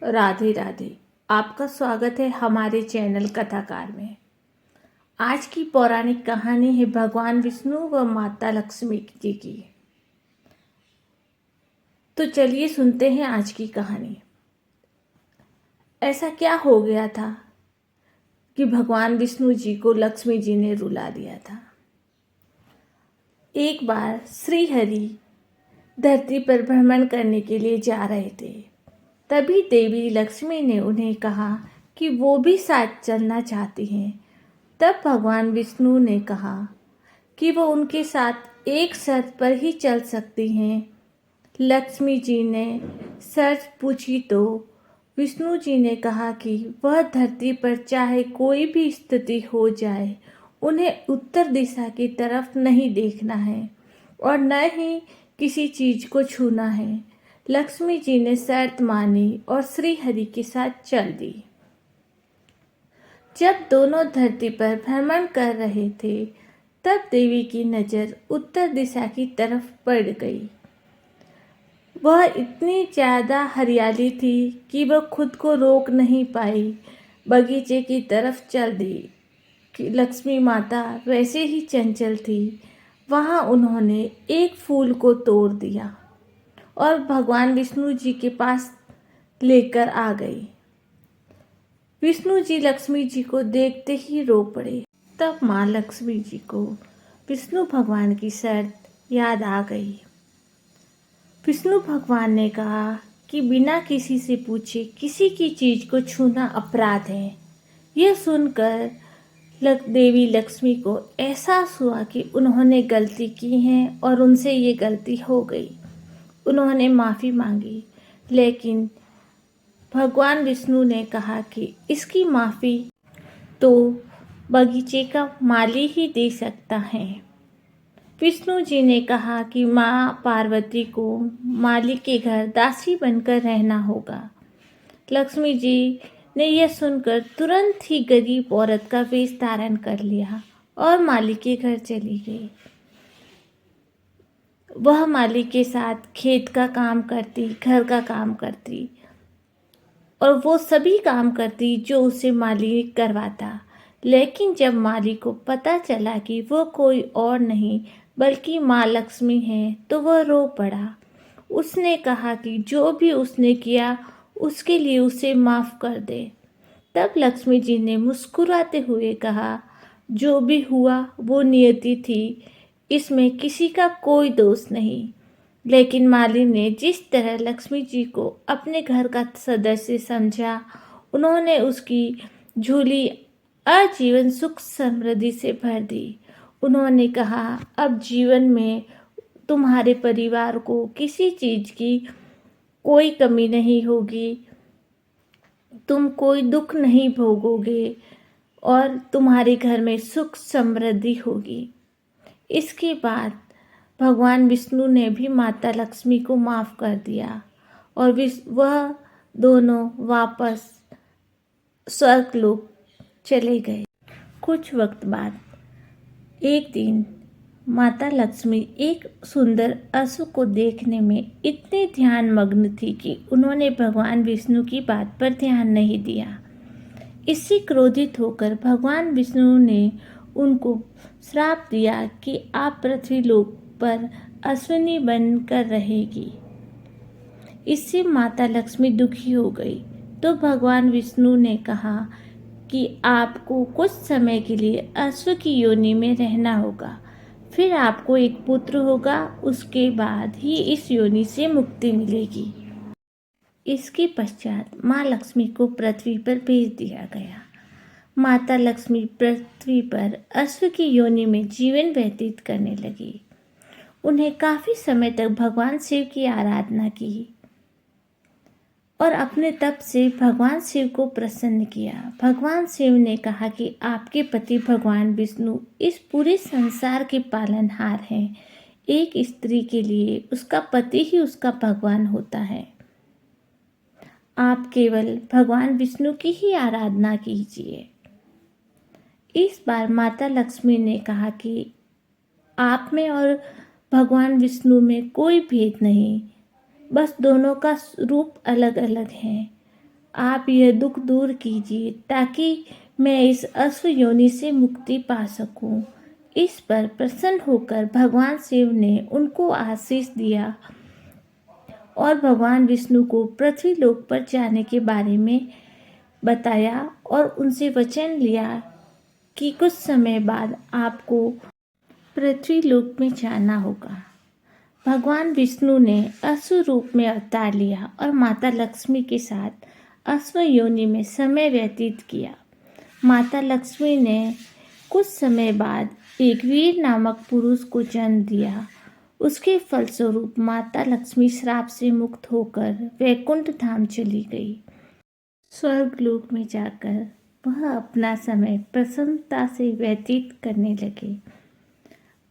राधे राधे। आपका स्वागत है हमारे चैनल कथाकार में। आज की पौराणिक कहानी है भगवान विष्णु व माता लक्ष्मी जी की। तो चलिए सुनते हैं आज की कहानी। ऐसा क्या हो गया था कि भगवान विष्णु जी को लक्ष्मी जी ने रुला दिया था। एक बार श्री हरि धरती पर भ्रमण करने के लिए जा रहे थे। तभी देवी लक्ष्मी ने उन्हें कहा कि वो भी साथ चलना चाहती हैं। तब भगवान विष्णु ने कहा कि वो उनके साथ एक शर्त पर ही चल सकती हैं। लक्ष्मी जी ने शर्त पूछी तो विष्णु जी ने कहा कि वह धरती पर चाहे कोई भी स्थिति हो जाए, उन्हें उत्तर दिशा की तरफ नहीं देखना है और न ही किसी चीज को छूना है। लक्ष्मी जी ने शर्त मानी और श्री हरि के साथ चल दी। जब दोनों धरती पर भ्रमण कर रहे थे, तब देवी की नज़र उत्तर दिशा की तरफ पड़ गई। वह इतनी ज़्यादा हरियाली थी कि वह खुद को रोक नहीं पाई, बगीचे की तरफ चल दी। कि लक्ष्मी माता वैसे ही चंचल थी। वहाँ उन्होंने एक फूल को तोड़ दिया और भगवान विष्णु जी के पास लेकर आ गई। विष्णु जी लक्ष्मी जी को देखते ही रो पड़े। तब माँ लक्ष्मी जी को विष्णु भगवान की शर्त याद आ गई। विष्णु भगवान ने कहा कि बिना किसी से पूछे किसी की चीज को छूना अपराध है। यह सुनकर देवी लक्ष्मी को एहसास हुआ कि उन्होंने गलती की है और उनसे ये गलती हो गई। उन्होंने माफ़ी मांगी, लेकिन भगवान विष्णु ने कहा कि इसकी माफ़ी तो बगीचे का माली ही दे सकता है। विष्णु जी ने कहा कि माँ पार्वती को माली के घर दासी बनकर रहना होगा। लक्ष्मी जी ने यह सुनकर तुरंत ही गरीब औरत का वेश धारण कर लिया और माली के घर चली गई। वह माली के साथ खेत का काम करती, घर का काम करती और वो सभी काम करती जो उसे माली करवाता। लेकिन जब माली को पता चला कि वो कोई और नहीं बल्कि माँ लक्ष्मी है, तो वह रो पड़ा। उसने कहा कि जो भी उसने किया उसके लिए उसे माफ़ कर दे। तब लक्ष्मी जी ने मुस्कुराते हुए कहा, जो भी हुआ वो नियति थी, इसमें किसी का कोई दोष नहीं। लेकिन माली ने जिस तरह लक्ष्मी जी को अपने घर का सदस्य समझा, उन्होंने उसकी झोली आजीवन सुख समृद्धि से भर दी। उन्होंने कहा, अब जीवन में तुम्हारे परिवार को किसी चीज़ की कोई कमी नहीं होगी, तुम कोई दुख नहीं भोगोगे और तुम्हारे घर में सुख समृद्धि होगी। इसके बाद भगवान विष्णु ने भी माता लक्ष्मी को माफ़ कर दिया और वह दोनों वापस स्वर्गलोक चले गए। कुछ वक्त बाद एक दिन माता लक्ष्मी एक सुंदर अश्व को देखने में इतनी ध्यान मग्न थी कि उन्होंने भगवान विष्णु की बात पर ध्यान नहीं दिया। इससे क्रोधित होकर भगवान विष्णु ने उनको श्राप दिया कि आप पृथ्वी लोक पर अश्विनी बनकर रहेगी। इससे माता लक्ष्मी दुखी हो गई। तो भगवान विष्णु ने कहा कि आपको कुछ समय के लिए अश्व की योनि में रहना होगा, फिर आपको एक पुत्र होगा, उसके बाद ही इस योनि से मुक्ति मिलेगी। इसके पश्चात माँ लक्ष्मी को पृथ्वी पर भेज दिया गया। माता लक्ष्मी पृथ्वी पर अश्व की योनि में जीवन व्यतीत करने लगी। उन्हें काफ़ी समय तक भगवान शिव की आराधना की और अपने तप से भगवान शिव को प्रसन्न किया। भगवान शिव ने कहा कि आपके पति भगवान विष्णु इस पूरे संसार के पालनहार हैं। एक स्त्री के लिए उसका पति ही उसका भगवान होता है। आप केवल भगवान विष्णु की ही आराधना कीजिए। इस बार माता लक्ष्मी ने कहा कि आप में और भगवान विष्णु में कोई भेद नहीं, बस दोनों का रूप अलग अलग है। आप यह दुख दूर कीजिए ताकि मैं इस अश्व योनि से मुक्ति पा सकूं। इस पर प्रसन्न होकर भगवान शिव ने उनको आशीष दिया और भगवान विष्णु को पृथ्वी लोक पर जाने के बारे में बताया और उनसे वचन लिया कि कुछ समय बाद आपको पृथ्वी लोक में जाना होगा। भगवान विष्णु ने अश्व रूप में अवतार लिया और माता लक्ष्मी के साथ अश्व योनि में समय व्यतीत किया। माता लक्ष्मी ने कुछ समय बाद एक वीर नामक पुरुष को जन्म दिया। उसके फलस्वरूप माता लक्ष्मी श्राप से मुक्त होकर वैकुंठ धाम चली गई। स्वर्ग लोक में जाकर वह अपना समय प्रसन्नता से व्यतीत करने लगे।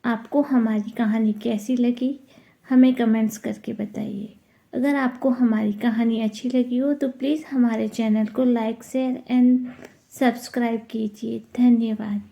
आपको हमारी कहानी कैसी लगी हमें कमेंट्स करके बताइए। अगर आपको हमारी कहानी अच्छी लगी हो तो प्लीज़ हमारे चैनल को लाइक शेयर एंड सब्सक्राइब कीजिए। धन्यवाद।